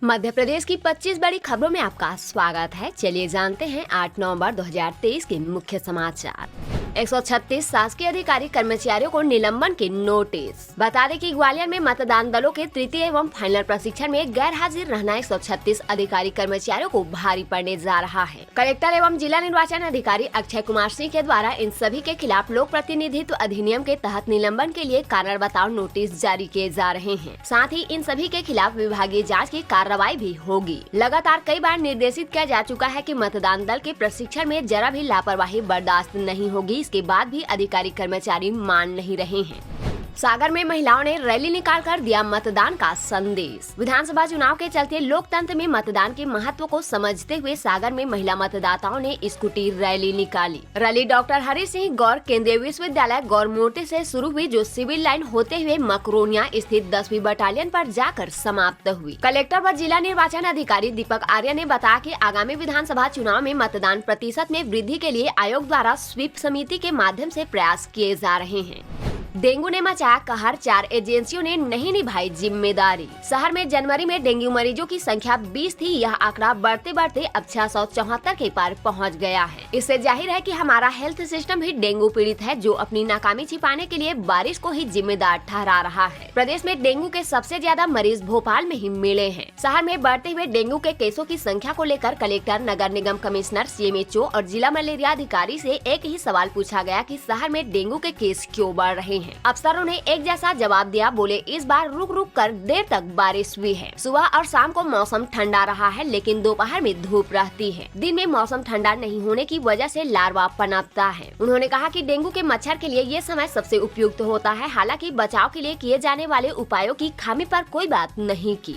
मध्य प्रदेश की 25 बड़ी खबरों में आपका स्वागत है। चलिए जानते हैं 8 नवंबर 2023 के मुख्य समाचार। 136 शासकीय अधिकारी कर्मचारियों को निलंबन के नोटिस। बता दें कि ग्वालियर में मतदान दलों के तृतीय एवं फाइनल प्रशिक्षण में गैर हाजिर रहना 136 अधिकारी कर्मचारियों को भारी पड़ने जा रहा है। कलेक्टर एवं जिला निर्वाचन अधिकारी अक्षय कुमार सिंह के द्वारा इन सभी के खिलाफ लोक प्रतिनिधित्व अधिनियम के तहत निलंबन के लिए कारण बताओ नोटिस जारी किए जा रहे हैं। साथ ही इन सभी के खिलाफ विभागीय जाँच की कार्रवाई भी होगी। लगातार कई बार निर्देशित किया जा चुका है कि मतदान दल के प्रशिक्षण में जरा भी लापरवाही बर्दाश्त नहीं होगी। इसके बाद भी अधिकारी कर्मचारी मान नहीं रहे हैं। सागर में महिलाओं ने रैली निकालकर दिया मतदान का संदेश। विधानसभा चुनाव के चलते लोकतंत्र में मतदान के महत्व को समझते हुए सागर में महिला मतदाताओं ने स्कूटी रैली निकाली। रैली डॉक्टर हरि सिंह गौर केंद्रीय विश्वविद्यालय गौर मोर्टे से शुरू हुई, जो सिविल लाइन होते हुए मकरोनिया स्थित 10वीं बटालियन पर जाकर समाप्त हुई। कलेक्टर व जिला निर्वाचन अधिकारी दीपक आर्य ने बताया कि आगामी विधानसभा चुनाव में मतदान प्रतिशत में वृद्धि के लिए आयोग द्वारा स्वीप समिति के माध्यम से प्रयास किए जा रहे हैं। डेंगू ने मचाया कहर, 4 एजेंसियों ने नहीं निभाई जिम्मेदारी। शहर में जनवरी में डेंगू मरीजों की संख्या 20 थी। यह आंकड़ा बढ़ते बढ़ते अब 674 के पार पहुंच गया है। इससे जाहिर है कि हमारा हेल्थ सिस्टम भी डेंगू पीड़ित है, जो अपनी नाकामी छिपाने के लिए बारिश को ही जिम्मेदार ठहरा रहा है। प्रदेश में डेंगू के सबसे ज्यादा मरीज भोपाल में ही मिले हैं। शहर में बढ़ते हुए डेंगू के केसों की संख्या को लेकर कलेक्टर, नगर निगम कमिश्नर, सीएमएचओ और जिला मलेरिया अधिकारी से एक ही सवाल पूछा गया कि शहर में डेंगू के केस क्यों बढ़ रहे हैं। अफसरों ने एक जैसा जवाब दिया। बोले, इस बार रुक रुक कर देर तक बारिश हुई है। सुबह और शाम को मौसम ठंडा रहा है, लेकिन दोपहर में धूप रहती है। दिन में मौसम ठंडा नहीं होने की वजह से लार्वा पनपता है। उन्होंने कहा कि डेंगू के मच्छर के लिए ये समय सबसे उपयुक्त होता है। हालांकि बचाव के लिए किए जाने वाले उपायों की खामी पर कोई बात नहीं की।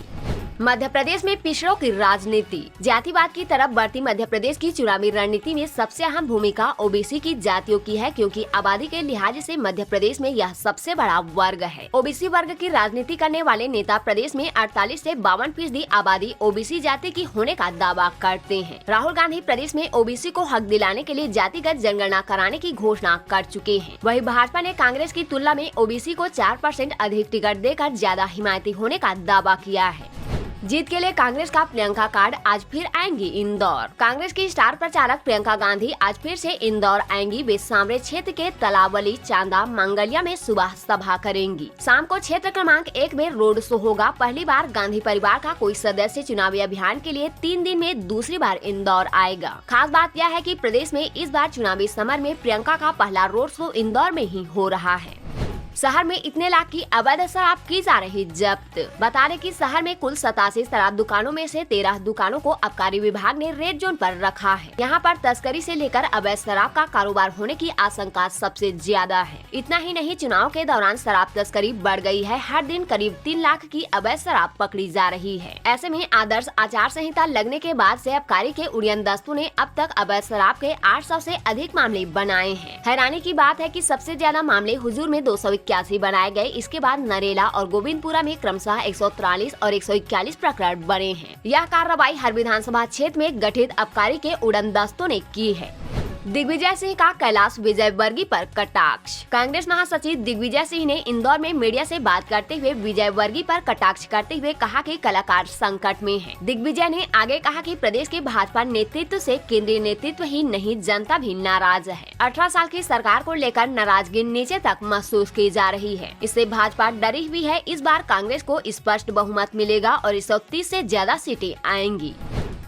मध्य प्रदेश में पिछड़ों की राजनीति। जातिवाद की तरफ बढ़ती मध्य प्रदेश की चुनावी रणनीति में सबसे अहम भूमिका ओबीसी की जातियों की है, क्योंकि आबादी के लिहाज से मध्य प्रदेश में यह सबसे बड़ा वर्ग है। ओबीसी वर्ग की राजनीति करने वाले नेता प्रदेश में 48 से 52% आबादी ओबीसी जाति की होने का दावा करते हैं। राहुल गांधी प्रदेश में ओबीसी को हक दिलाने के लिए जातिगत जनगणना कराने की घोषणा कर चुके हैं। वहीं भाजपा ने कांग्रेस की तुलना में ओबीसी को 4% अधिक टिकट देकर ज्यादा हिमायती होने का दावा किया है। जीत के लिए कांग्रेस का प्रियंका कार्ड, आज फिर आएंगी इंदौर। कांग्रेस की स्टार प्रचारक प्रियंका गांधी आज फिर से इंदौर आएंगी। वे सांवरे क्षेत्र के तलावली, चांदा, मंगलिया में सुबह सभा करेंगी। शाम को क्षेत्र क्रमांक 1 में रोड शो होगा। पहली बार गांधी परिवार का कोई सदस्य चुनावी अभियान के लिए 3 दिन में दूसरी बार इंदौर आएगा। खास बात यह है कि प्रदेश में इस बार चुनावी समर में प्रियंका का पहला रोड शो इंदौर में ही हो रहा है। शहर में इतने लाख की अवैध शराब की जा रही जब्त। बता दें कि शहर में कुल 87 शराब दुकानों में से 13 दुकानों को आबकारी विभाग ने रेड जोन पर रखा है। यहां पर तस्करी से लेकर अवैध शराब का कारोबार होने की आशंका सबसे ज्यादा है। इतना ही नहीं, चुनाव के दौरान शराब तस्करी बढ़ गई है। हर दिन करीब 3 लाख की अवैध शराब पकड़ी जा रही है। ऐसे में आदर्श आचार संहिता लगने के बाद से आबकारी के उड़ियन दस्तों ने अब तक अवैध शराब के 800 से अधिक मामले बनाए हैं। हैरानी की बात है कि सबसे ज्यादा मामले हुजूर में 281 बनाए गए। इसके बाद नरेला और गोविंदपुरा में क्रमशः 143 और 141 प्रकरण बने हैं। यह कार्रवाई हर विधानसभा क्षेत्र में गठित आबकारी के उड़न दस्तों ने की है। दिग्विजय सिंह का कैलाश विजयवर्गीय पर कटाक्ष। कांग्रेस महासचिव दिग्विजय सिंह ने इंदौर में मीडिया से बात करते हुए विजयवर्गीय पर कटाक्ष करते हुए कहा कि कलाकार संकट में है। दिग्विजय ने आगे कहा कि प्रदेश के भाजपा नेतृत्व से केंद्रीय नेतृत्व ही नहीं, जनता भी नाराज है। 18 साल की सरकार को लेकर नाराजगी नीचे तक महसूस की जा रही है। इससे भाजपा डरी हुई है। इस बार कांग्रेस को स्पष्ट बहुमत मिलेगा और 130 से ज्यादा सीटें आएंगी।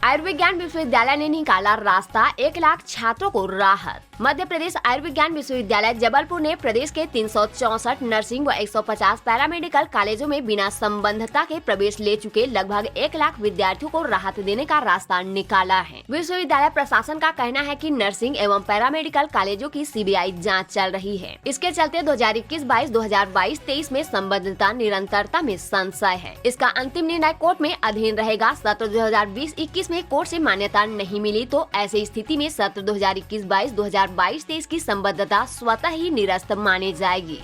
आयुर्विज्ञान विश्वविद्यालय ने निकाला रास्ता, 1 लाख छात्रों को राहत। मध्य प्रदेश आयुर्विज्ञान विश्वविद्यालय जबलपुर ने प्रदेश के 364 नर्सिंग व 150 पैरामेडिकल कॉलेजों में बिना संबद्धता के प्रवेश ले चुके लगभग 1 लाख विद्यार्थियों को राहत देने का रास्ता निकाला है। विश्वविद्यालय प्रशासन का कहना है कि नर्सिंग एवं पैरामेडिकल कॉलेजों की सीबीआई जाँच चल रही है। इसके चलते 2021-22, 2022-23 में संबद्धता निरंतरता में संशय है। इसका अंतिम निर्णय कोर्ट में अधीन रहेगा। सत्र 2020-21 में कोर्ट से मान्यता नहीं मिली तो ऐसी स्थिति में सत्र 2021-22, 2022-23 की संबद्धता स्वतः ही निरस्त मानी जाएगी।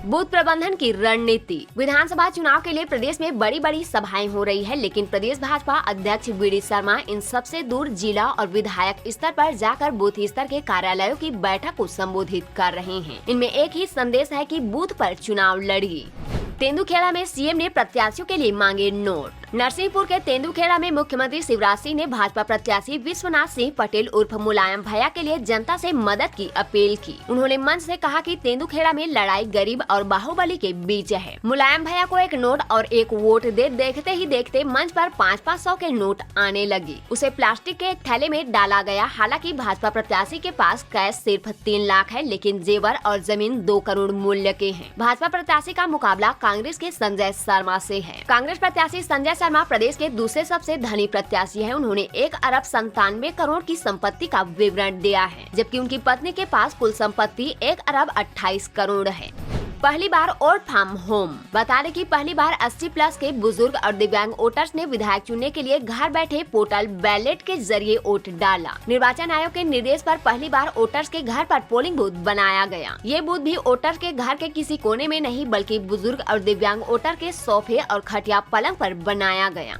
बूथ प्रबंधन की रणनीति। विधानसभा चुनाव के लिए प्रदेश में बड़ी बड़ी सभाएं हो रही है, लेकिन प्रदेश भाजपा अध्यक्ष बीडी शर्मा इन सबसे दूर जिला और विधायक स्तर पर जाकर बूथ स्तर के कार्यालयों की बैठक को संबोधित कर रहे हैं। इनमें एक ही संदेश है कि बूथ पर चुनाव लड़िए। तेंदुखेड़ा में सीएम ने प्रत्याशियों के लिए मांगे नोट। नरसिंहपुर के तेंदुखेड़ा में मुख्यमंत्री शिवराज सिंह ने भाजपा प्रत्याशी विश्वनाथ सिंह पटेल उर्फ मुलायम भैया के लिए जनता से मदद की अपील की। उन्होंने मंच से कहा कि तेंदुखेड़ा में लड़ाई गरीब और बाहुबली के बीच है। मुलायम भैया को एक नोट और एक वोट दे देखते ही देखते मंच पर 500-500 के नोट आने लगे। उसे प्लास्टिक के एक थैले में डाला गया। हालांकि भाजपा प्रत्याशी के पास कैश सिर्फ 3 लाख है, लेकिन जेवर और जमीन 2 करोड़ मूल्य के हैं। भाजपा प्रत्याशी का मुकाबला कांग्रेस के संजय शर्मा से है। कांग्रेस प्रत्याशी संजय शर्मा प्रदेश के दूसरे सबसे धनी प्रत्याशी हैं। उन्होंने 1 अरब 97 करोड़ की संपत्ति का विवरण दिया है, जबकि उनकी पत्नी के पास कुल संपत्ति 1 अरब 28 करोड़ है। पहली बार वोट फ्रॉम होम। बता दें कि पहली बार 80+ के बुजुर्ग और दिव्यांग वोटर्स ने विधायक चुनने के लिए घर बैठे पोर्टल बैलेट के जरिए वोट डाला। निर्वाचन आयोग के निर्देश पर पहली बार वोटर्स के घर पर पोलिंग बूथ बनाया गया। ये बूथ भी वोटर्स के घर के किसी कोने में नहीं, बल्कि बुजुर्ग और दिव्यांग वोटर के सोफे और खटिया पलंग पर बनाया गया।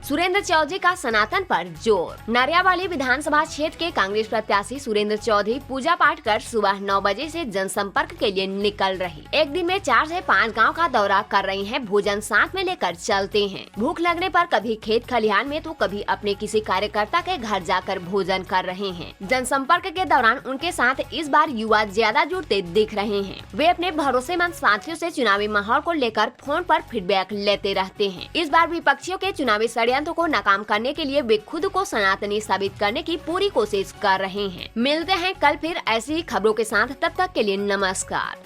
सुरेंद्र चौधरी का सनातन पर जोर। नरियावाली विधानसभा क्षेत्र के कांग्रेस प्रत्याशी सुरेंद्र चौधरी पूजा पाठ कर सुबह 9 बजे से जनसंपर्क के लिए निकल रही। एक दिन में 4 से 5 गांव का दौरा कर रही हैं। भोजन साथ में लेकर चलते हैं। भूख लगने पर कभी खेत खलिहान में तो कभी अपने किसी कार्यकर्ता के घर जाकर भोजन कर रहे हैं। जनसंपर्क के दौरान उनके साथ इस बार युवा ज्यादा जुड़ते दिख रहे हैं। वे अपने भरोसेमंद साथियों से चुनावी माहौल को लेकर फोन पर फीडबैक लेते रहते हैं। इस बार विपक्षियों के चुनावी को नाकाम करने के लिए वे खुद को सनातनी साबित करने की पूरी कोशिश कर रहे हैं। मिलते हैं कल फिर ऐसी खबरों के साथ, तब तक के लिए नमस्कार।